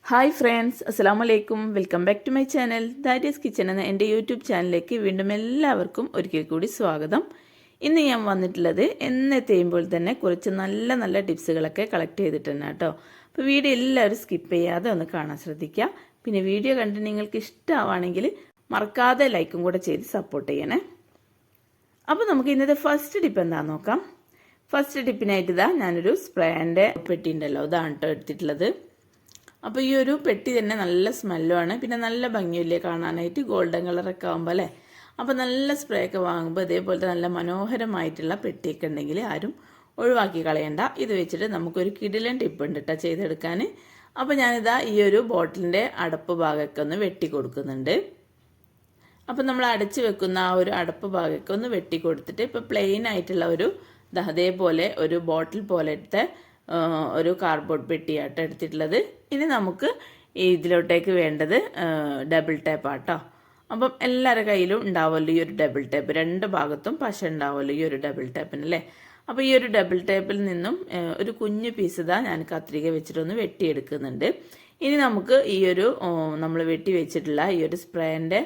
Hi friends, അസ്സലാമു അലൈക്കും. Welcome back to my channel Darius kitchen എന്ന എൻ്റെ യൂട്യൂബ് ചാനലിലേക്ക് വീണ്ടും എല്ലാവർക്കും ഒരിക്കൽ കൂടി സ്വാഗതം. ഇന്ന് ഞാൻ വന്നിട്ടുള്ളത് എന്നത്തെയും പോലെ തന്നെ കുറച്ച് നല്ല നല്ല ടിപ്സുകളൊക്കെ കളക്ട് ചെയ്തിട്ടുണ്ട് കേട്ടോ. അപ്പോൾ വീഡിയോ എല്ലാവരും സ്കിപ്പ് ചെയ്യാതെ ഒന്ന് കാണാൻ ശ്രദ്ധിക്കുക. പിന്നെ വീഡിയോ കണ്ട് നിങ്ങൾക്ക് ഇഷ്ടമാവുകയാണെങ്കിൽ മറക്കാതെ ലൈക്കും കൂടെ ചെയ്ത് സപ്പോർട്ട് ചെയ്യണേ. അപ്പോൾ നമുക്ക് ഇന്നത്തെ ഫസ്റ്റ് ടിപ്പ് എന്താണെന്ന് നോക്കാം. ഫസ്റ്റ് ടിപ്പിനായിട്ട് ഇതാ ഞാനൊരു സ്പ്രേൻ്റെ പെട്ടി ഉണ്ടല്ലോ, ഇതാണ് കേട്ടോ എടുത്തിട്ടുള്ളത്. അപ്പോൾ ഈ ഒരു പെട്ടി തന്നെ നല്ല സ്മെല്ലുമാണ്, പിന്നെ നല്ല ഭംഗിയില്ലേ കാണാനായിട്ട്, ഗോൾഡൻ കളറൊക്കെ ആകുമ്പോൾ അല്ലേ. അപ്പോൾ നല്ല സ്പ്രേ ഒക്കെ വാങ്ങുമ്പോൾ ഇതേപോലത്തെ നല്ല മനോഹരമായിട്ടുള്ള പെട്ടിയൊക്കെ ഉണ്ടെങ്കിൽ ആരും ഒഴിവാക്കി കളയണ്ട. ഇത് വെച്ചിട്ട് നമുക്കൊരു കിടിലൻ ടിപ്പ് ഉണ്ട് കേട്ടോ ചെയ്തെടുക്കാൻ. അപ്പോൾ ഞാനിതാ ഈ ഒരു ബോട്ടിലിൻ്റെ അടപ്പ് ഭാഗമൊക്കെ ഒന്ന് വെട്ടി കൊടുക്കുന്നുണ്ട്. അപ്പോൾ നമ്മൾ അടച്ച് വെക്കുന്ന ആ ഒരു അടപ്പ് ഭാഗമൊക്കെ ഒന്ന് വെട്ടി കൊടുത്തിട്ട് ഇപ്പോൾ പ്ലെയിൻ ആയിട്ടുള്ള ഒരു അതേപോലെ ഒരു ബോട്ടിൽ പോലത്തെ ഒരു കാർഡ്ബോർഡ് പെട്ടിയാട്ടോ എടുത്തിട്ടുള്ളത്. ഇനി നമുക്ക് ഇതിലോട്ടേക്ക് വേണ്ടത് ഡബിൾ ടേപ്പ് ആട്ടോ. അപ്പം എല്ലാവരുടെ കയ്യിലും ഉണ്ടാവുമല്ലോ ഈ ഒരു ഡബിൾ ടേപ്പ്, രണ്ട് ഭാഗത്തും പശ ഉണ്ടാവുമല്ലോ ഈ ഒരു ഡബിൾ ടേപ്പിന് അല്ലേ. അപ്പോൾ ഈ ഒരു ഡബിൾ ടേപ്പിൽ നിന്നും ഒരു കുഞ്ഞു പീസ് ഇതാ ഞാൻ കത്രിക വെച്ചിട്ടൊന്ന് വെട്ടിയെടുക്കുന്നുണ്ട്. ഇനി നമുക്ക് ഈ ഒരു നമ്മൾ വെട്ടി വെച്ചിട്ടുള്ള ഈ ഒരു സ്പ്രേൻ്റെ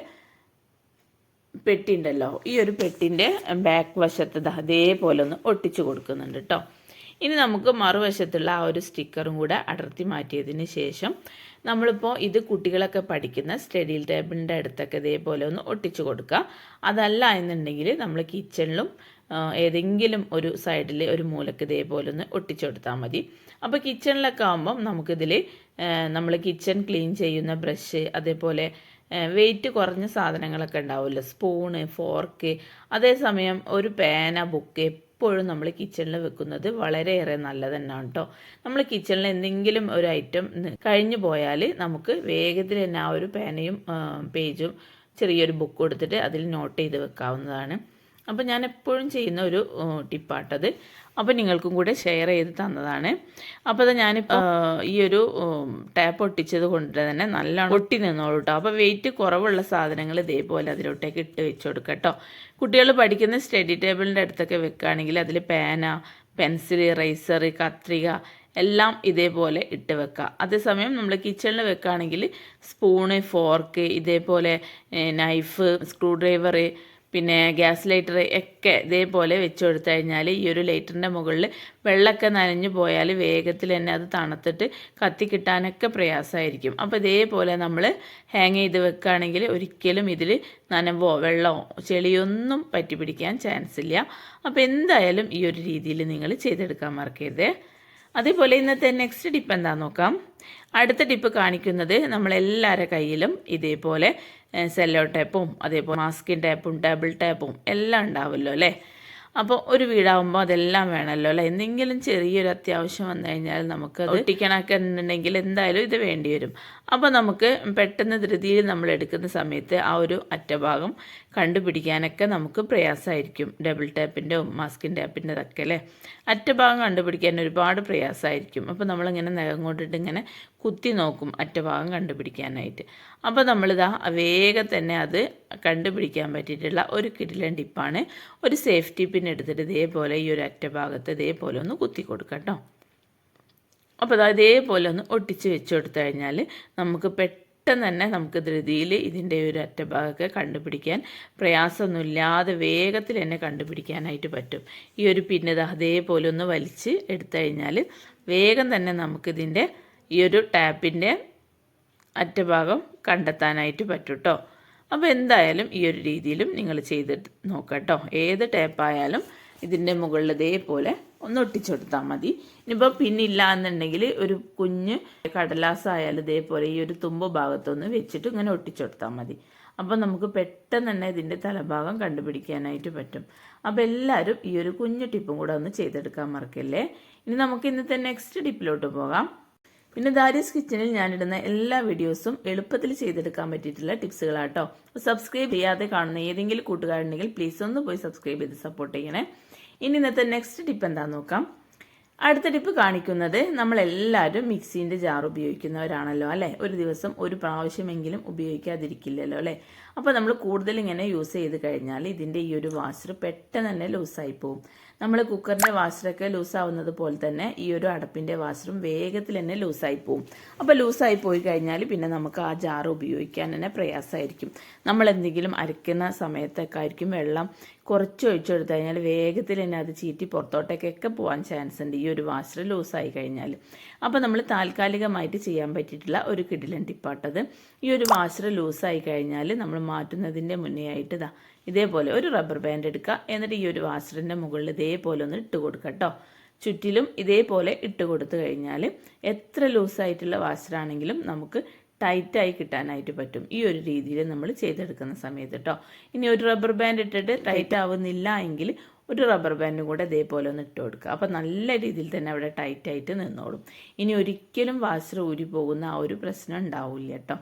പെട്ടി ഉണ്ടല്ലോ, ഈ ഒരു പെട്ടിൻ്റെ ബാക്ക് വശത്ത് അതേപോലെ ഒന്ന് ഒട്ടിച്ചു കൊടുക്കുന്നുണ്ട് കേട്ടോ. ഇനി നമുക്ക് മറുവശത്തുള്ള ആ ഒരു സ്റ്റിക്കറും കൂടെ അടർത്തി മാറ്റിയതിന് ശേഷം നമ്മളിപ്പോൾ ഇത് കുട്ടികളൊക്കെ പഠിക്കുന്ന സ്റ്റഡി ടേബിളിൻ്റെ അടുത്തൊക്കെ ഇതേപോലെ ഒന്ന് ഒട്ടിച്ചു കൊടുക്കുക. അതല്ല എന്നുണ്ടെങ്കിൽ നമ്മൾ കിച്ചണിലും ഏതെങ്കിലും ഒരു സൈഡിൽ ഒരു മൂലക്ക് ഇതേപോലെ ഒന്ന് ഒട്ടിച്ചു കൊടുത്താൽ മതി. അപ്പോൾ കിച്ചണിലൊക്കെ ആകുമ്പം നമുക്കിതിൽ നമ്മൾ കിച്ചൺ ക്ലീൻ ചെയ്യുന്ന ബ്രഷ്, അതേപോലെ വെയിറ്റ് കുറഞ്ഞ സാധനങ്ങളൊക്കെ ഉണ്ടാവുമല്ലോ, സ്പൂണ്, ഫോർക്ക്, അതേസമയം ഒരു പേന, ബുക്ക് എപ്പോഴും നമ്മൾ കിച്ചണിൽ വെക്കുന്നത് വളരെയേറെ നല്ലത് തന്നെയാണ് കേട്ടോ. നമ്മൾ കിച്ചണിൽ എന്തെങ്കിലും ഒരു ഐറ്റം കഴിഞ്ഞു പോയാൽ നമുക്ക് വേഗത്തിൽ തന്നെ ആ ഒരു പേനയും പേജും ചെറിയൊരു ബുക്ക് കൊടുത്തിട്ട് അതിൽ നോട്ട് ചെയ്ത് വെക്കാവുന്നതാണ്. അപ്പോൾ ഞാൻ എപ്പോഴും ചെയ്യുന്ന ഒരു ടിപ്പാട്ടത്. അപ്പോൾ നിങ്ങൾക്കും കൂടെ ഷെയർ ചെയ്ത് തന്നതാണ്. അപ്പോൾ അത് ഞാനിപ്പോൾ ഈ ഒരു ടാപ്പ് ഒട്ടിച്ചത് കൊണ്ട് തന്നെ നല്ലോണം ഒട്ടി നിന്നോളൂ കേട്ടോ. അപ്പോൾ വെയിറ്റ് കുറവുള്ള സാധനങ്ങൾ ഇതേപോലെ അതിലോട്ടേക്ക് ഇട്ട് വെച്ച് കൊടുക്കുക കേട്ടോ. കുട്ടികൾ പഠിക്കുന്ന സ്റ്റഡി ടേബിളിൻ്റെ അടുത്തൊക്കെ വെക്കുകയാണെങ്കിൽ അതിൽ പേന, പെൻസിൽ, റൈസർ, കത്രിക എല്ലാം ഇതേപോലെ ഇട്ട് വെക്കുക. അതേസമയം നമ്മൾ കിച്ചണിൽ വെക്കുകയാണെങ്കിൽ സ്പൂണ്, ഫോർക്ക്, ഇതേപോലെ നൈഫ്, സ്ക്രൂ ഡ്രൈവർ, പിന്നെ ഗ്യാസ് ലൈറ്റർ ഒക്കെ ഇതേപോലെ വെച്ച് കൊടുത്തു കഴിഞ്ഞാൽ ഈ ഒരു ലൈറ്ററിൻ്റെ മുകളിൽ വെള്ളമൊക്കെ നനഞ്ഞു പോയാൽ വേഗത്തിൽ തന്നെ അത് തണുത്തിട്ട് കത്തി കിട്ടാനൊക്കെ പ്രയാസമായിരിക്കും. അപ്പോൾ ഇതേപോലെ നമ്മൾ ഹാങ് ചെയ്ത് വെക്കുകയാണെങ്കിൽ ഒരിക്കലും ഇതിൽ നനവോ വെള്ളമോ ചെളിയൊന്നും പറ്റി പിടിക്കാൻ ചാൻസ് ഇല്ല. അപ്പോൾ എന്തായാലും ഈ ഒരു രീതിയിൽ നിങ്ങൾ ചെയ്തെടുക്കാൻ മറക്കരുത്. അതേപോലെ ഇന്നത്തെ നെക്സ്റ്റ് ടിപ്പ് എന്താണെന്ന് നോക്കാം. അടുത്ത ടിപ്പ് കാണിക്കുന്നത് നമ്മളെല്ലാവരുടെ കയ്യിലും ഇതേപോലെ സെല്ലോ ടേപ്പും അതേപോലെ മാസ്കിൻ ടേപ്പും ഡബിൾ ടേപ്പും എല്ലാം ഉണ്ടാവുമല്ലോ അല്ലേ. അപ്പോൾ ഒരു വീടാകുമ്പോൾ അതെല്ലാം വേണമല്ലോ അല്ലേ. എന്തെങ്കിലും ചെറിയൊരു അത്യാവശ്യം വന്നു കഴിഞ്ഞാൽ നമുക്ക് ഒട്ടിക്കണമൊക്കെ ഉണ്ടെങ്കിൽ എന്തായാലും ഇത് വേണ്ടി വരും. അപ്പോൾ നമുക്ക് പെട്ടെന്ന് ധൃതിയിൽ നമ്മൾ എടുക്കുന്ന സമയത്ത് ആ ഒരു അറ്റഭാഗം കണ്ടുപിടിക്കാനൊക്കെ നമുക്ക് പ്രയാസമായിരിക്കും. ഡബിൾ ടേപ്പിൻ്റെ മാസ്കിൻ ടേപ്പിൻ്റെതൊക്കെ അല്ലേ, അറ്റഭാഗം കണ്ടുപിടിക്കാൻ ഒരുപാട് പ്രയാസമായിരിക്കും. അപ്പോൾ നമ്മളിങ്ങനെ നഖം കൊണ്ടിട്ട് ഇങ്ങനെ കുത്തി നോക്കും അറ്റഭാഗം കണ്ടുപിടിക്കാനായിട്ട്. അപ്പോൾ നമ്മളിതാ വേഗം തന്നെ അത് കണ്ടുപിടിക്കാൻ പറ്റിയിട്ടുള്ള ഒരു കിടിലൻ ടിപ്പാണ്. ഒരു സേഫ്റ്റി പിൻ എടുത്തിട്ട് ഇതേപോലെ ഈ ഒരു അറ്റഭാഗത്ത് ഇതേപോലെ ഒന്ന് കുത്തി കൊടുക്കാം കേട്ടോ. അപ്പോൾ അതേപോലെ ഒന്ന് ഒട്ടിച്ച് വെച്ച് കൊടുത്തു കഴിഞ്ഞാൽ നമുക്ക് പെട്ടെന്ന് തന്നെ നമുക്ക് ധൃതിയിൽ ഇതിൻ്റെ ഒരു അറ്റഭാഗമൊക്കെ കണ്ടുപിടിക്കാൻ പ്രയാസമൊന്നുമില്ലാതെ വേഗത്തിൽ തന്നെ കണ്ടുപിടിക്കാനായിട്ട് പറ്റും. ഈ ഒരു പിന്നത് അതേപോലെ ഒന്ന് വലിച്ച് എടുത്തു കഴിഞ്ഞാൽ വേഗം തന്നെ നമുക്കിതിൻ്റെ ഈ ഒരു ടാപ്പിൻ്റെ അറ്റഭാഗം കണ്ടെത്താനായിട്ട് പറ്റും കേട്ടോ. അപ്പോൾ എന്തായാലും ഈ ഒരു രീതിയിലും നിങ്ങൾ ചെയ്തിട്ട് നോക്കാം കേട്ടോ. ഏത് ടേപ്പായാലും ഇതിൻ്റെ മുകളിൽ ഇതേപോലെ ഒന്ന് ഒട്ടിച്ചു കൊടുത്താൽ മതി. ഇനിയിപ്പോൾ പിന്നില്ല എന്നുണ്ടെങ്കിൽ ഒരു കുഞ്ഞ് കടലാസായാലും ഇതേപോലെ ഈ ഒരു തുമ്പ് ഭാഗത്തൊന്ന് വെച്ചിട്ട് ഇങ്ങനെ ഒട്ടിച്ചു കൊടുത്താൽ മതി. അപ്പോൾ നമുക്ക് പെട്ടെന്ന് തന്നെ ഇതിൻ്റെ തലഭാഗം കണ്ടുപിടിക്കാനായിട്ട് പറ്റും. അപ്പോൾ എല്ലാവരും ഈ ഒരു കുഞ്ഞു ടിപ്പും കൂടെ ഒന്ന് ചെയ്തെടുക്കാൻ മറക്കല്ലേ. ഇനി നമുക്ക് ഇന്നത്തെ നെക്സ്റ്റ് ടിപ്പിലോട്ട് പോകാം. പിന്നെ ദാരിയസ് കിച്ചണിൽ ഞാനിടുന്ന എല്ലാ വീഡിയോസും എളുപ്പത്തിൽ ചെയ്തെടുക്കാൻ പറ്റിയിട്ടുള്ള ടിപ്സുകളാട്ടോ. സബ്സ്ക്രൈബ് ചെയ്യാതെ കാണുന്ന ഏതെങ്കിലും കൂട്ടുകാരുണ്ടെങ്കിൽ പ്ലീസ് ഒന്ന് പോയി സബ്സ്ക്രൈബ് ചെയ്ത് സപ്പോർട്ട് ചെയ്യണേ. ഇനി ഇന്നത്തെ നെക്സ്റ്റ് ടിപ്പ് എന്താണെന്ന് നോക്കാം. അടുത്ത ടിപ്പ് കാണിക്കുന്നത് നമ്മളെല്ലാവരും മിക്സീൻ്റെ ജാർ ഉപയോഗിക്കുന്നവരാണല്ലോ അല്ലേ. ഒരു ദിവസം ഒരു പ്രാവശ്യമെങ്കിലും ഉപയോഗിക്കാതിരിക്കില്ലല്ലോ അല്ലേ. അപ്പോൾ നമ്മൾ കൂടുതൽ ഇങ്ങനെ യൂസ് ചെയ്ത് കഴിഞ്ഞാൽ ഇതിൻ്റെ ഈ ഒരു വാഷർ പെട്ടെന്ന് തന്നെ ലൂസായി പോകും. നമ്മൾ കുക്കറിൻ്റെ വാഷറൊക്കെ ലൂസാവുന്നത് പോലെ തന്നെ ഈ ഒരു അടപ്പിൻ്റെ വാഷറും വേഗത്തിൽ തന്നെ ലൂസായി പോകും. അപ്പോൾ ലൂസായി പോയി കഴിഞ്ഞാൽ പിന്നെ നമുക്ക് ആ ജാർ ഉപയോഗിക്കാൻ തന്നെ പ്രയാസമായിരിക്കും. നമ്മൾ എന്തെങ്കിലും അരയ്ക്കുന്ന സമയത്തൊക്കെ ആയിരിക്കും വെള്ളം കുറച്ച് ഒഴിച്ചെടുത്ത് കഴിഞ്ഞാൽ വേഗത്തിൽ തന്നെ അത് ചീറ്റി പുറത്തോട്ടേക്കൊക്കെ പോകാൻ ചാൻസ് ഉണ്ട് ഈ ഒരു വാഷർ ലൂസായി കഴിഞ്ഞാൽ. അപ്പോൾ നമ്മൾ താൽക്കാലികമായിട്ട് ചെയ്യാൻ പറ്റിയിട്ടുള്ള ഒരു കിടിലൻ ടിപ്പാട്ടത്. ഈ ഒരു വാഷർ ലൂസായി കഴിഞ്ഞാൽ നമ്മൾ മാറ്റുന്നതിൻ്റെ മുന്നേ ആയിട്ട് ഇതേപോലെ ഒരു റബ്ബർ ബാൻഡ് എടുക്കുക. എന്നിട്ട് ഈ ഒരു വാഷറിൻ്റെ മുകളിൽ ഇതേപോലെ ഒന്ന് ഇട്ട് കൊടുക്കുക കേട്ടോ. ചുറ്റിലും ഇതേപോലെ ഇട്ട് കൊടുത്തു കഴിഞ്ഞാൽ എത്ര ലൂസായിട്ടുള്ള വാഷറാണെങ്കിലും നമുക്ക് ടൈറ്റായി കിട്ടാനായിട്ട് പറ്റും ഈ ഒരു രീതിയിൽ നമ്മൾ ചെയ്തെടുക്കുന്ന സമയത്ത് കേട്ടോ. ഇനി ഒരു റബ്ബർ ബാൻഡ് ഇട്ടിട്ട് ടൈറ്റ് ആവുന്നില്ല എങ്കിൽ ഒരു റബ്ബർ ബാൻഡും കൂടെ ഇതേപോലെ ഒന്ന് ഇട്ട് കൊടുക്കുക. അപ്പോൾ നല്ല രീതിയിൽ തന്നെ അവിടെ ടൈറ്റായിട്ട് നിന്നോളും. ഇനി ഒരിക്കലും വാഷർ ഊരി പോകുന്ന ആ ഒരു പ്രശ്നം ഉണ്ടാവില്ല കേട്ടോ.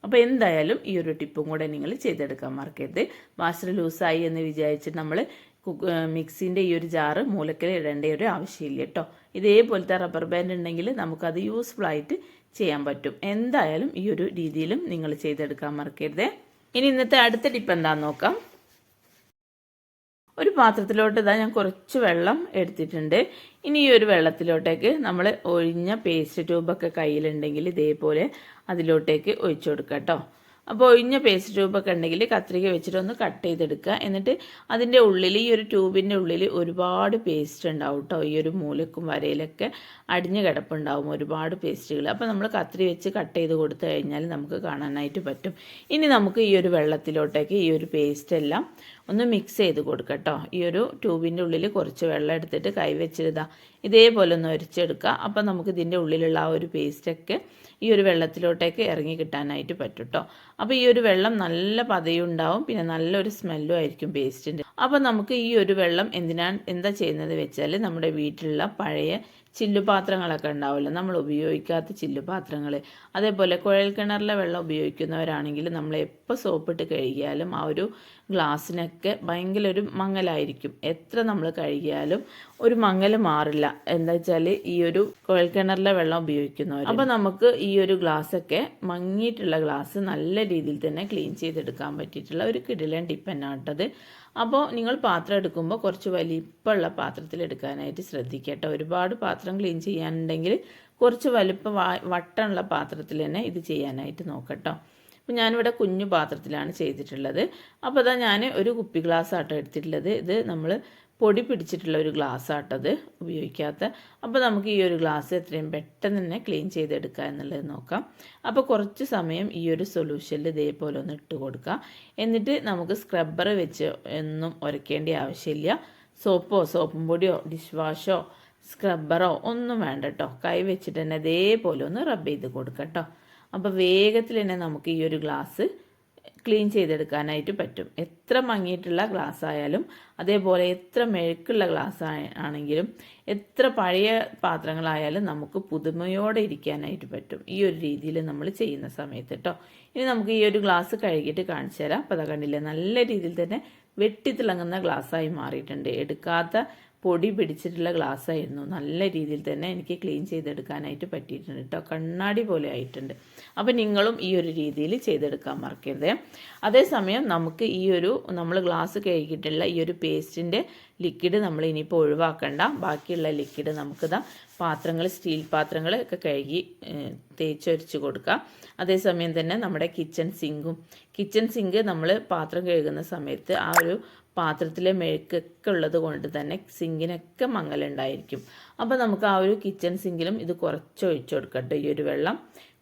അപ്പോൾ എന്തായാലും ഈ ഒരു ടിപ്പും കൂടെ നിങ്ങൾ ചെയ്തെടുക്കാൻ മറക്കരുത്. വാഷർ ലൂസായി എന്ന് വിചാരിച്ചിട്ട് നമ്മൾ മിക്സിൻ്റെ ഈ ഒരു ജാറ് മൂലക്കൽ ഇടേണ്ട ഒരു ആവശ്യമില്ല കേട്ടോ. ഇതേപോലത്തെ റബ്ബർ ബാൻഡ് ഉണ്ടെങ്കിൽ നമുക്കത് യൂസ്ഫുൾ ആയിട്ട് ചെയ്യാൻ പറ്റും. എന്തായാലും ഈ ഒരു രീതിയിലും നിങ്ങൾ ചെയ്തെടുക്കാൻ മറക്കരുത്. ഇനി ഇന്നത്തെ അടുത്ത ടിപ്പ് എന്താണെന്ന് നോക്കാം. ഒരു പാത്രത്തിലോട്ട് ഞാൻ കുറച്ച് വെള്ളം എടുത്തിട്ടുണ്ട്. ഇനി ഈ ഒരു വെള്ളത്തിലോട്ടേക്ക് നമ്മൾ ഒഴിഞ്ഞ പേസ്റ്റ് ട്യൂബൊക്കെ കയ്യിലുണ്ടെങ്കിൽ ഇതേപോലെ അതിലോട്ടേക്ക് ഒഴിച്ചു കൊടുക്കുക കേട്ടോ. അപ്പോൾ ഒഴിഞ്ഞ പേസ്റ്റ് ട്യൂബൊക്കെ ഉണ്ടെങ്കിൽ കത്രിക വെച്ചിട്ട് ഒന്ന് കട്ട് ചെയ്തെടുക്കുക. എന്നിട്ട് അതിൻ്റെ ഉള്ളിൽ ഈ ഒരു ട്യൂബിൻ്റെ ഉള്ളിൽ ഒരുപാട് പേസ്റ്റ് ഉണ്ടാവും കേട്ടോ. ഈ ഒരു മൂലക്കും വരയിലൊക്കെ അടിഞ്ഞ് കിടപ്പുണ്ടാവും ഒരുപാട് പേസ്റ്റുകൾ. അപ്പോൾ നമ്മൾ കത്രി വെച്ച് കട്ട് ചെയ്ത് കൊടുത്തു കഴിഞ്ഞാൽ നമുക്ക് കാണാനായിട്ട് പറ്റും. ഇനി നമുക്ക് ഈ ഒരു വെള്ളത്തിലോട്ടേക്ക് ഈ ഒരു പേസ്റ്റ് എല്ലാം ഒന്ന് മിക്സ് ചെയ്ത് കൊടുക്കുക കേട്ടോ. ഈ ഒരു ട്യൂബിൻ്റെ ഉള്ളിൽ കുറച്ച് വെള്ളം എടുത്തിട്ട് കൈ വെച്ചിരുതാ ഇതേപോലെ ഒന്ന് ഒരിച്ചെടുക്കുക. അപ്പോൾ നമുക്ക് ഇതിൻ്റെ ഉള്ളിലുള്ള ആ ഒരു പേസ്റ്റൊക്കെ ഈ ഒരു വെള്ളത്തിലോട്ടേക്ക് ഇറങ്ങി കിട്ടാനായിട്ട് പറ്റും കേട്ടോ. അപ്പോൾ ഈ ഒരു വെള്ളം നല്ല പതയും ഉണ്ടാവും, പിന്നെ നല്ലൊരു സ്മെല്ലും ആയിരിക്കും പേസ്റ്റിൻ്റെ. അപ്പോൾ നമുക്ക് ഈ ഒരു വെള്ളം എന്താ ചെയ്യുന്നത് വെച്ചാൽ നമ്മുടെ വീട്ടിലുള്ള പഴയ ചില്ലുപാത്രങ്ങളൊക്കെ ഉണ്ടാവില്ല, നമ്മൾ ഉപയോഗിക്കാത്ത ചില്ലുപാത്രങ്ങൾ, അതേപോലെ കുഴൽ കിണറിലെ വെള്ളം ഉപയോഗിക്കുന്നവരാണെങ്കിൽ നമ്മൾ എപ്പോൾ സോപ്പിട്ട് കഴുകിയാലും ആ ഒരു ഗ്ലാസ്സിനൊക്കെ ഭയങ്കര ഒരു മങ്ങലായിരിക്കും. എത്ര നമ്മൾ കഴുകിയാലും ഒരു മങ്ങൽ മാറില്ല. എന്താ വെച്ചാൽ ഈ ഒരു കുഴൽ കിണറിലെ വെള്ളം ഉപയോഗിക്കുന്നവർ. അപ്പോൾ നമുക്ക് ഈ ഒരു ഗ്ലാസ്സൊക്കെ മങ്ങിയിട്ടുള്ള ഗ്ലാസ് നല്ല രീതിയിൽ തന്നെ ക്ലീൻ ചെയ്തെടുക്കാൻ പറ്റിയിട്ടുള്ള ഒരു കിടിലൻ ടിപ്പ് തന്നെയാട്ടത്. അപ്പോൾ നിങ്ങൾ പാത്രം എടുക്കുമ്പോൾ കുറച്ച് വലിപ്പമുള്ള പാത്രത്തിൽ എടുക്കാനായിട്ട് ശ്രദ്ധിക്കട്ടോ. ഒരുപാട് പാത്രം ക്ലീൻ ചെയ്യാനുണ്ടെങ്കിൽ കുറച്ച് വട്ടമുള്ള പാത്രത്തിൽ തന്നെ ഇത് ചെയ്യാനായിട്ട് നോക്കട്ടോ. അപ്പോൾ ഞാനിവിടെ കുഞ്ഞു പാത്രത്തിലാണ് ചെയ്തിട്ടുള്ളത്. അപ്പോൾ ഞാൻ ഒരു കുപ്പി ഗ്ലാസ് ആട്ടോ എടുത്തിട്ടുള്ളത്. ഇത് നമ്മൾ പൊടി പിടിച്ചിട്ടുള്ള ഒരു ഗ്ലാസ് ആട്ടത് ഉപയോഗിക്കാത്ത. അപ്പോൾ നമുക്ക് ഈ ഒരു ഗ്ലാസ് എത്രയും പെട്ടെന്ന് തന്നെ ക്ലീൻ ചെയ്തെടുക്കുക എന്നുള്ളത് നോക്കാം. അപ്പോൾ കുറച്ച് സമയം ഈ ഒരു സൊല്യൂഷനിൽ ഇതേപോലെ ഒന്ന് ഇട്ട് കൊടുക്കുക. എന്നിട്ട് നമുക്ക് സ്ക്രബ്ബർ വെച്ച് ഒന്നും ഉരയ്ക്കേണ്ട ആവശ്യമില്ല. സോപ്പും പൊടിയോ ഡിഷ് വാഷോ സ്ക്രബ്ബറോ ഒന്നും വേണ്ട കേട്ടോ. കൈ വെച്ചിട്ട് തന്നെ ഇതേപോലെ ഒന്ന് റബ്ബ് ചെയ്ത് കൊടുക്കുക കേട്ടോ. അപ്പോൾ വേഗത്തിൽ തന്നെ നമുക്ക് ഈ ഒരു ഗ്ലാസ് ക്ലീൻ ചെയ്തെടുക്കാനായിട്ട് പറ്റും. എത്ര മങ്ങിയിട്ടുള്ള ഗ്ലാസ് ആയാലും, അതേപോലെ എത്ര മെഴുക്കുള്ള ഗ്ലാസ് ആണെങ്കിലും, എത്ര പഴയ പാത്രങ്ങളായാലും നമുക്ക് പുതുമയോടെ ഇരിക്കാനായിട്ട് പറ്റും ഈ ഒരു രീതിയിൽ നമ്മൾ ചെയ്യുന്ന സമയത്ത് കേട്ടോ. ഇനി നമുക്ക് ഈ ഒരു ഗ്ലാസ് കഴുകിയിട്ട് കാണിച്ചു തരാം. അപ്പോൾ അതാ കണ്ടില്ലേ, നല്ല രീതിയിൽ തന്നെ വെട്ടിത്തിളങ്ങുന്ന ഗ്ലാസ്സായി മാറിയിട്ടുണ്ട്. എടുക്കാത്ത പൊടി പിടിച്ചിട്ടുള്ള ഗ്ലാസ് ആയിരുന്നു. നല്ല രീതിയിൽ തന്നെ എനിക്ക് ക്ലീൻ ചെയ്തെടുക്കാനായിട്ട് പറ്റിയിട്ടുണ്ട് കേട്ടോ. കണ്ണാടി പോലെ ആയിട്ടുണ്ട്. അപ്പോൾ നിങ്ങളും ഈ ഒരു രീതിയിൽ ചെയ്തെടുക്കാൻ മറക്കരുത്. അതേസമയം നമുക്ക് ഈ ഒരു നമ്മൾ ഗ്ലാസ് കഴുകിയിട്ടുള്ള ഈ ഒരു പേസ്റ്റിൻ്റെ ലിക്വിഡ് നമ്മൾ ഇനിയിപ്പോൾ ഒഴിവാക്കണ്ട. ബാക്കിയുള്ള ലിക്വിഡ് നമുക്കിതാ പാത്രങ്ങൾ, സ്റ്റീൽ പാത്രങ്ങൾ ഒക്കെ കഴുകി തേച്ചൊരിച്ച് കൊടുക്കുക. അതേസമയം തന്നെ നമ്മുടെ കിച്ചൺ സിങ്ക് നമ്മൾ പാത്രം കഴുകുന്ന സമയത്ത് ആ ഒരു പാത്രത്തിലെ മെഴുക്കൊക്കെ ഉള്ളത് കൊണ്ട് തന്നെ സിങ്കിനൊക്കെ മങ്ങലുണ്ടായിരിക്കും. അപ്പോൾ നമുക്ക് ആ ഒരു കിച്ചൺ സിങ്കിലും ഇത് കുറച്ച് ഒഴിച്ചു കൊടുക്കട്ടെ. ഈ ഒരു വെള്ളം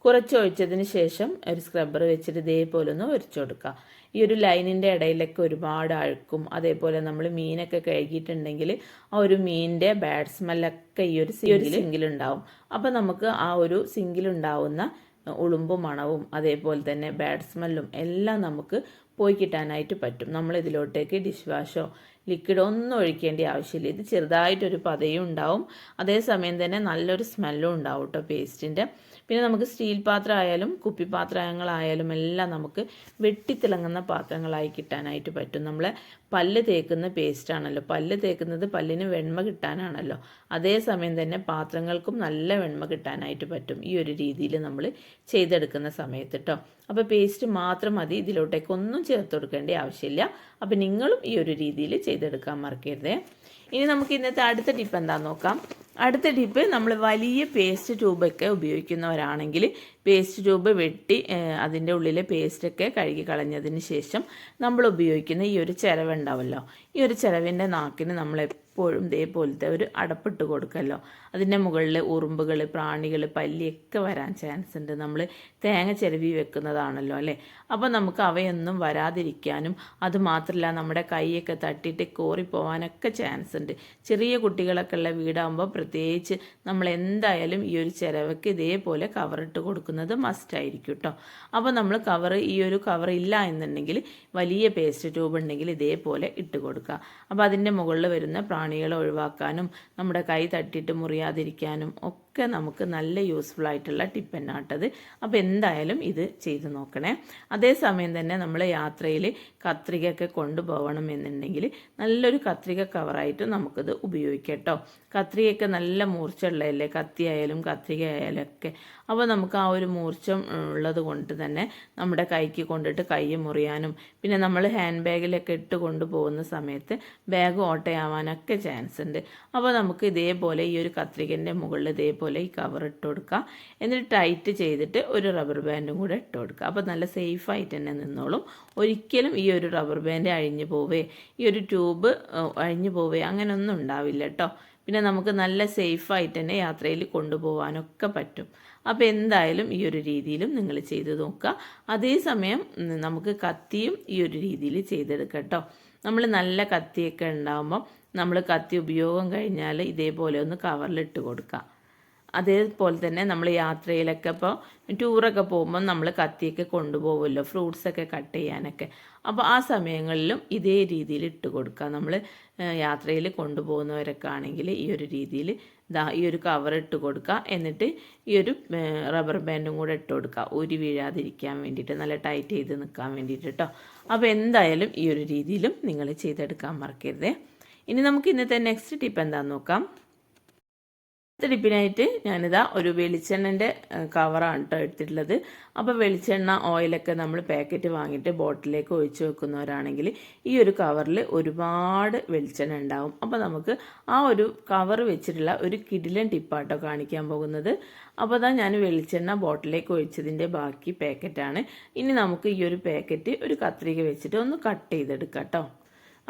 കുറച്ച് ഒഴിച്ചതിന് ശേഷം ഒരു സ്ക്രബ്ബർ വെച്ചിട്ട് ഇതേപോലെ ഒന്ന് ഒഴിച്ചു കൊടുക്കുക. ഈ ഒരു ലൈനിൻ്റെ ഇടയിലൊക്കെ ഒരുപാട് അഴുക്കും, അതേപോലെ നമ്മൾ മീനൊക്കെ കഴുകിയിട്ടുണ്ടെങ്കിൽ ആ ഒരു മീനിൻ്റെ ബാഡ് സ്മെല്ലൊക്കെ ഈ ഒരു സിങ്കിലുണ്ടാവും. അപ്പോൾ നമുക്ക് ആ ഒരു സിങ്കിലുണ്ടാവുന്ന ഉളുമ്പും മണവും അതേപോലെ തന്നെ ബാഡ് സ്മെല്ലും എല്ലാം നമുക്ക് പോയി കിട്ടാനായിട്ട് പറ്റും. നമ്മൾ ഇതിലോട്ടേക്ക് ഡിഷ് വാഷോ ലിക്വിഡോ ഒന്നും ഒഴിക്കേണ്ട ആവശ്യമില്ല. ഇത് ചെറുതായിട്ടൊരു പതയും ഉണ്ടാവും, അതേസമയം തന്നെ നല്ലൊരു സ്മെല്ലും ഉണ്ടാവും കേട്ടോ പേസ്റ്റിൻ്റെ. പിന്നെ നമുക്ക് സ്റ്റീൽ പാത്രം ആയാലും കുപ്പിപ്പാത്രങ്ങളായാലും എല്ലാം നമുക്ക് വെട്ടിത്തിളങ്ങുന്ന പാത്രങ്ങളായി കിട്ടാനായിട്ട് പറ്റും. നമ്മളെ പല്ല് തേക്കുന്ന പേസ്റ്റാണല്ലോ, പല്ല് തേക്കുന്നത് പല്ലിന് വെണ്മ കിട്ടാനാണല്ലോ, അതേസമയം തന്നെ പാത്രങ്ങൾക്കും നല്ല വെണ്മ കിട്ടാനായിട്ട് പറ്റും ഈ ഒരു രീതിയിൽ നമ്മൾ ചെയ്തെടുക്കുന്ന സമയത്ത് കേട്ടോ. അപ്പോൾ പേസ്റ്റ് മാത്രം മതി, ഇതിലോട്ടേക്ക് ഒന്നും ചേർത്ത് കൊടുക്കേണ്ട ആവശ്യമില്ല. അപ്പോൾ നിങ്ങളും ഈ ഒരു രീതിയിൽ ചെയ്തെടുക്കാൻ മറക്കരുതേ. ഇനി നമുക്ക് ഇന്നത്തെ അടുത്ത ടിപ്പ് എന്താണെന്ന് നോക്കാം. അടുത്ത ടിപ്പ്, നമ്മൾ വലിയ പേസ്റ്റ് ട്യൂബൊക്കെ ഉപയോഗിക്കുന്നവരാണെങ്കിൽ പേസ്റ്റ് ട്യൂബ് വെട്ടി അതിൻ്റെ ഉള്ളിലെ പേസ്റ്റൊക്കെ കഴുകി കളഞ്ഞതിന് ശേഷം നമ്മൾ ഉപയോഗിക്കുന്ന ഈ ഒരു ചിരവുണ്ടാവല്ലോ, ഈ ഒരു ചിരവിൻ്റെ നാക്കിന് നമ്മൾ എപ്പോഴും ഇതേപോലത്തെ ഒരു അടപ്പിട്ട് കൊടുക്കല്ലോ. അതിൻ്റെ മുകളിൽ ഉറുമ്പുകൾ, പ്രാണികൾ, പല്ലിയൊക്കെ വരാൻ ചാൻസ് ഉണ്ട്. നമ്മൾ തേങ്ങ ചിരവി വെക്കുന്നതാണല്ലോ അല്ലേ. അപ്പോൾ നമുക്ക് അവയൊന്നും വരാതിരിക്കാനും അതുമാത്രമല്ല നമ്മുടെ കൈയൊക്കെ തട്ടിയിട്ട് കോറിപ്പോവാനൊക്കെ ചാൻസ് ഉണ്ട്. ചെറിയ കുട്ടികളൊക്കെ ഉള്ള വീടാകുമ്പോൾ പ്രത്യേകിച്ച് നമ്മൾ എന്തായാലും ഈ ഒരു ചിരവയ്ക്ക് ഇതേപോലെ കവറിട്ട് കൊടുക്കുന്നത് മസ്റ്റായിരിക്കും കേട്ടോ. അപ്പോൾ നമ്മൾ ഈ ഒരു കവർ ഇല്ല എന്നുണ്ടെങ്കിൽ വലിയ പേസ്റ്റ് ട്യൂബ് ഉണ്ടെങ്കിൽ ഇതേപോലെ ഇട്ട് കൊടുക്കുക. അപ്പോൾ അതിൻ്റെ മുകളിൽ വരുന്ന പ്രാണികളെ ഒഴിവാക്കാനും നമ്മുടെ കൈ തട്ടിയിട്ട് മുറിയാതിരിക്കാനും ഒക്കെ നമുക്ക് നല്ല യൂസ്ഫുൾ ആയിട്ടുള്ള ടിപ്പ് തന്നെയാട്ടത്. അപ്പോൾ എന്തായാലും ഇത് ചെയ്ത് നോക്കണേ. അതേസമയം തന്നെ നമ്മൾ യാത്രയിൽ കത്രികയൊക്കെ കൊണ്ടുപോകണം എന്നുണ്ടെങ്കിൽ നല്ലൊരു കത്രിക കവറായിട്ട് നമുക്കിത് ഉപയോഗിക്കാം കേട്ടോ. കത്രികയൊക്കെ നല്ല മൂർച്ചയുള്ളതല്ലേ, കത്തിയായാലും കത്രിക ആയാലും ഒക്കെ. അപ്പോൾ നമുക്ക് ആ ഒരു മൂർച്ച ഉള്ളത് കൊണ്ട് തന്നെ നമ്മുടെ കൈക്ക് കൊണ്ടിട്ട് കൈ മുറിയാനും പിന്നെ നമ്മൾ ഹാൻഡ് ബാഗിലൊക്കെ ഇട്ട് കൊണ്ടുപോകുന്ന സമയത്ത് ബാഗ് ഓട്ടയാവാനൊക്കെ ചാൻസ് ഉണ്ട്. അപ്പോൾ നമുക്ക് ഇതേപോലെ ഈ ഒരു കത്രികൻ്റെ മുകളിൽ ഇതേപോലെ ഈ കവർ ഇട്ട് കൊടുക്കുക. എന്നിട്ട് ടൈറ്റ് ചെയ്തിട്ട് ഒരു റബ്ബർ ബാൻഡും കൂടെ ഇട്ട് കൊടുക്കുക. അപ്പോൾ നല്ല സേഫായിട്ട് തന്നെ നിന്നോളും. ഒരിക്കലും ഈ ഒരു റബ്ബർ ബാൻഡ് അഴിഞ്ഞു പോവേ ഈ ഒരു ട്യൂബ് അഴിഞ്ഞു പോവേ അങ്ങനെയൊന്നും ഉണ്ടാവില്ല കേട്ടോ. പിന്നെ നമുക്ക് നല്ല സേഫായിട്ട് തന്നെ യാത്രയിൽ കൊണ്ടുപോകാനൊക്കെ പറ്റും. അപ്പോൾ എന്തായാലും ഈ ഒരു രീതിയിലും നിങ്ങൾ ചെയ്ത് നോക്കുക. അതേസമയം നമുക്ക് കത്തിയും ഈ ഒരു രീതിയിൽ ചെയ്തെടുക്കാം കേട്ടോ. നമ്മൾ നല്ല കത്തിയൊക്കെ ഉണ്ടാകുമ്പം നമ്മൾ കത്തി ഉപയോഗം കഴിഞ്ഞാൽ ഇതേപോലെ ഒന്ന് കവറിലിട്ട് കൊടുക്കുക. അതേപോലെ തന്നെ നമ്മൾ യാത്രയിലൊക്കെ ഇപ്പോൾ ടൂറൊക്കെ പോകുമ്പോൾ നമ്മൾ കത്തിയൊക്കെ കൊണ്ടുപോകുമല്ലോ ഫ്രൂട്ട്സൊക്കെ കട്ട് ചെയ്യാനൊക്കെ. അപ്പോൾ ആ സമയങ്ങളിലും ഇതേ രീതിയിൽ ഇട്ട് കൊടുക്കുക. നമ്മൾ യാത്രയിൽ കൊണ്ടുപോകുന്നവരൊക്കെ ആണെങ്കിൽ ഈ ഒരു രീതിയിൽ ഈ ഒരു കവർ ഇട്ട് കൊടുക്കുക. എന്നിട്ട് ഈ ഒരു റബ്ബർ ബാൻഡും കൂടെ ഇട്ട് കൊടുക്കുക, ഊരി വീഴാതിരിക്കാൻ വേണ്ടിയിട്ട്, നല്ല ടൈറ്റ് ചെയ്ത് നിൽക്കാൻ വേണ്ടിയിട്ട് കേട്ടോ. അപ്പോൾ എന്തായാലും ഈ ഒരു രീതിയിലും നിങ്ങൾ ചെയ്തെടുക്കാൻ മറക്കരുതേ. ഇനി നമുക്ക് ഇന്നത്തെ നെക്സ്റ്റ് ടിപ്പ് എന്താണെന്ന് നോക്കാം. ടിപ്പിനായിട്ട് ഞാനിതാ ഒരു വെളിച്ചെണ്ണൻ്റെ കവറാണ് കേട്ടോ എടുത്തിട്ടുള്ളത്. അപ്പോൾ വെളിച്ചെണ്ണ ഓയിലൊക്കെ നമ്മൾ പാക്കറ്റ് വാങ്ങിയിട്ട് ബോട്ടിലേക്ക് ഒഴിച്ച് വെക്കുന്നവരാണെങ്കിൽ ഈ ഒരു കവറിൽ ഒരുപാട് വെളിച്ചെണ്ണ ഉണ്ടാവും. അപ്പോൾ നമുക്ക് ആ ഒരു കവർ വെച്ചിട്ടുള്ള ഒരു കിടിലൻ ടിപ്പാട്ടോ കാണിക്കാൻ പോകുന്നത്. അപ്പോൾ അതാ ഞാൻ വെളിച്ചെണ്ണ ബോട്ടിലേക്ക് ഒഴിച്ചതിൻ്റെ ബാക്കി പാക്കറ്റാണ്. ഇനി നമുക്ക് ഈ ഒരു പാക്കറ്റ് ഒരു കത്രിക വെച്ചിട്ട് ഒന്ന് കട്ട് ചെയ്തെടുക്കാം കേട്ടോ.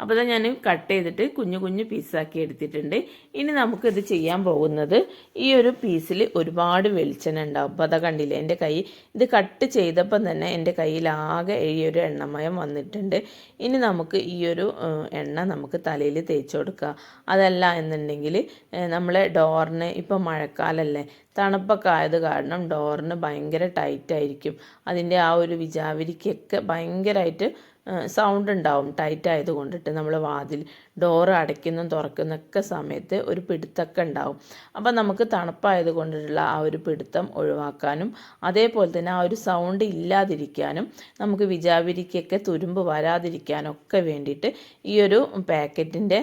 അപ്പോൾ അത് ഞാൻ കട്ട് ചെയ്തിട്ട് കുഞ്ഞു കുഞ്ഞു പീസാക്കി എടുത്തിട്ടുണ്ട്. ഇനി നമുക്കിത് ചെയ്യാൻ പോകുന്നത്, ഈ ഒരു പീസിൽ ഒരുപാട് വെളിച്ചെണ്ണ ഉണ്ടാവും. അപ്പോൾ അതാ കണ്ടില്ലേ, എൻ്റെ കൈ ഇത് കട്ട് ചെയ്തപ്പം തന്നെ എൻ്റെ കയ്യിലാകെ ഈ ഒരു എണ്ണമയം വന്നിട്ടുണ്ട്. ഇനി നമുക്ക് ഈ ഒരു എണ്ണ നമുക്ക് തലയിൽ തേച്ച് കൊടുക്കുക. അതല്ല എന്നുണ്ടെങ്കിൽ നമ്മളെ ഡോറിന് ഇപ്പോൾ മഴക്കാലമല്ലേ, തണുപ്പൊക്കെ ആയത് കാരണം ഡോറിന് ഭയങ്കര ടൈറ്റായിരിക്കും. അതിൻ്റെ ആ ഒരു വിജാവിരിക്കൊക്കെ ഭയങ്കരമായിട്ട് സൗണ്ട് ഉണ്ടാവും ടൈറ്റ് ആയത് കൊണ്ടിട്ട്. നമ്മൾ ഡോറ് അടയ്ക്കുന്നതും തുറക്കുന്നൊക്കെ സമയത്ത് ഒരു പിടുത്തൊക്കെ ഉണ്ടാവും. അപ്പം നമുക്ക് തണുപ്പായത് കൊണ്ടുള്ള ആ ഒരു പിടുത്തം ഒഴിവാക്കാനും അതേപോലെ തന്നെ ആ ഒരു സൗണ്ട് ഇല്ലാതിരിക്കാനും നമുക്ക് വിജാവിരിക്കൊക്കെ തുരുമ്പ് വരാതിരിക്കാനൊക്കെ വേണ്ടിയിട്ട് ഈ ഒരു പാക്കറ്റിൻ്റെ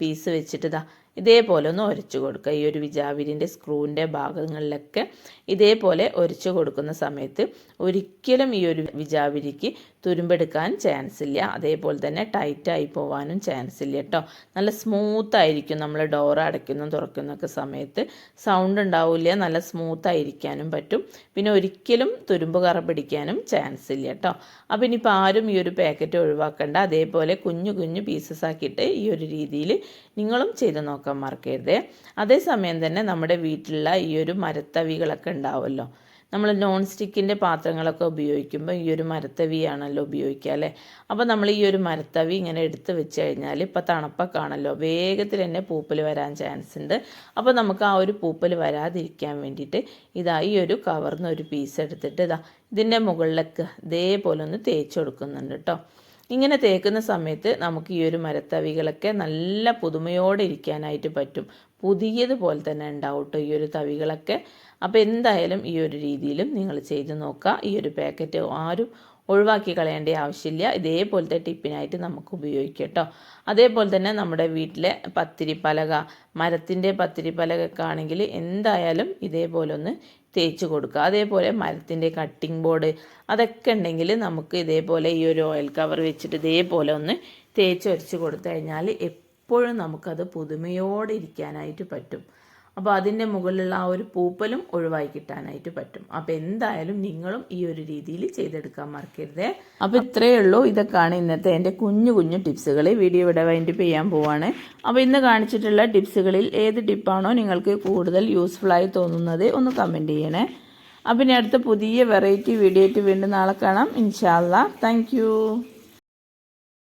പീസ് വെച്ചിട്ട് ഇതേപോലെ ഒന്ന് ഉരച്ചു കൊടുക്കുക. ഈ ഒരു വിജാവിരിൻ്റെ സ്ക്രൂവിൻ്റെ ഭാഗങ്ങളിലൊക്കെ ഇതേപോലെ ഉരച്ചു കൊടുക്കുന്ന സമയത്ത് ഒരിക്കലും ഈ ഒരു വിജാവിരിക്ക് തുരുമ്പെടുക്കാൻ ചാൻസ് ഇല്ല. അതേപോലെ തന്നെ ടൈറ്റായി പോകാനും ചാൻസ് ഇല്ല കേട്ടോ. നല്ല സ്മൂത്തായിരിക്കും. നമ്മൾ ഡോർ അടയ്ക്കുന്നതും തുറക്കുന്നൊക്കെ സമയത്ത് സൗണ്ട് ഉണ്ടാവില്ല, നല്ല സ്മൂത്തായിരിക്കാനും പറ്റും. പിന്നെ ഒരിക്കലും തുരുമ്പ് കറ പിടിക്കാനും ചാൻസ് ഇല്ല കേട്ടോ. അപ്പോൾ ഇനിയിപ്പോൾ ആരും ഈ ഒരു പാക്കറ്റ് ഒഴിവാക്കണ്ട. അതേപോലെ കുഞ്ഞു കുഞ്ഞു പീസസ് ആക്കിയിട്ട് ഈ ഒരു രീതിയിൽ നിങ്ങളും ചെയ്ത് നോക്കാൻ മറക്കരുതേ. അതേസമയം തന്നെ നമ്മുടെ വീട്ടിലുള്ള ഈ ഒരു മരത്തവികളൊക്കെ ഉണ്ടാവുമല്ലോ, നമ്മൾ നോൺ സ്റ്റിക്കിൻ്റെ പാത്രങ്ങളൊക്കെ ഉപയോഗിക്കുമ്പോൾ ഈ ഒരു മരത്തവിയാണല്ലോ ഉപയോഗിക്കുക അല്ലേ. അപ്പോൾ നമ്മൾ ഈ ഒരു മരത്തവി ഇങ്ങനെ എടുത്ത് വെച്ച് കഴിഞ്ഞാൽ ഇപ്പോൾ തണുപ്പൊക്കെ ആണല്ലോ, വേഗത്തിൽ തന്നെ പൂപ്പൽ വരാൻ ചാൻസ് ഉണ്ട്. അപ്പോൾ നമുക്ക് ആ ഒരു പൂപ്പൽ വരാതിരിക്കാൻ വേണ്ടിയിട്ട് ഈ ഒരു കവർന്ന് ഒരു പീസ് എടുത്തിട്ട് ഇതിൻ്റെ മുകളിലേക്ക് ഇതേപോലെ ഒന്ന് തേച്ച് കൊടുക്കുന്നുണ്ട് കേട്ടോ. ഇങ്ങനെ തേക്കുന്ന സമയത്ത് നമുക്ക് ഈ ഒരു മരത്തവികളൊക്കെ നല്ല പുതുമയോടെ ഇരിക്കാനായിട്ട് പറ്റും. പുതിയതുപോലെ തന്നെ ഉണ്ടാവും കേട്ടോ ഈ ഒരു തവികളൊക്കെ. അപ്പോൾ എന്തായാലും ഈ ഒരു രീതിയിലും നിങ്ങൾ ചെയ്ത് നോക്കുക. ഈ ഒരു പാക്കറ്റ് ആരും ഒഴിവാക്കി കളയേണ്ട ആവശ്യമില്ല. ഇതേപോലത്തെ ടിപ്പിനായിട്ട് നമുക്ക് ഉപയോഗിക്കാം കേട്ടോ. അതേപോലെ തന്നെ നമ്മുടെ വീട്ടിലെ പത്തിരിപ്പലക, മരത്തിൻ്റെ പത്തിരിപ്പലകൊക്കെ ആണെങ്കിൽ എന്തായാലും ഇതേപോലെ ഒന്ന് തേച്ച് കൊടുക്കുക. അതേപോലെ മരത്തിൻ്റെ കട്ടിംഗ് ബോർഡ് അതൊക്കെ ഉണ്ടെങ്കിൽ നമുക്ക് ഇതേപോലെ ഈ ഒരു ഓയിൽ കവർ വെച്ചിട്ട് ഇതേപോലെ ഒന്ന് തേച്ച് വരച്ച് കൊടുത്തു കഴിഞ്ഞാൽ എപ്പോഴും നമുക്കത് പുതുമയോടെ ഇരിക്കാനായിട്ട് പറ്റും. അപ്പോൾ അതിൻ്റെ മുകളിലുള്ള ആ ഒരു പൂപ്പലും ഒഴിവായി കിട്ടാനായിട്ട് പറ്റും. അപ്പോൾ എന്തായാലും നിങ്ങളും ഈ ഒരു രീതിയിൽ ചെയ്തെടുക്കാൻ മറക്കരുത്. അപ്പോൾ ഇത്രയേ ഉള്ളൂ. ഇതൊക്കെയാണ് ഇന്നത്തെ എൻ്റെ കുഞ്ഞു കുഞ്ഞു ടിപ്സുകൾ. വീഡിയോ ഇവിടെ വൈൻഡപ്പ് ചെയ്യാൻ പോവാണ്. അപ്പോൾ ഇന്ന് കാണിച്ചിട്ടുള്ള ടിപ്സുകളിൽ ഏത് ടിപ്പാണോ നിങ്ങൾക്ക് കൂടുതൽ യൂസ്ഫുള്ളായി തോന്നുന്നത് ഒന്ന് കമൻറ്റ് ചെയ്യണേ. അപ്പോൾ ഇനി അടുത്ത പുതിയ വെറൈറ്റി വീഡിയോ ആയിട്ട് വീണ്ടും നാളെ കാണാം. ഇൻഷാ അല്ലാഹ്. താങ്ക്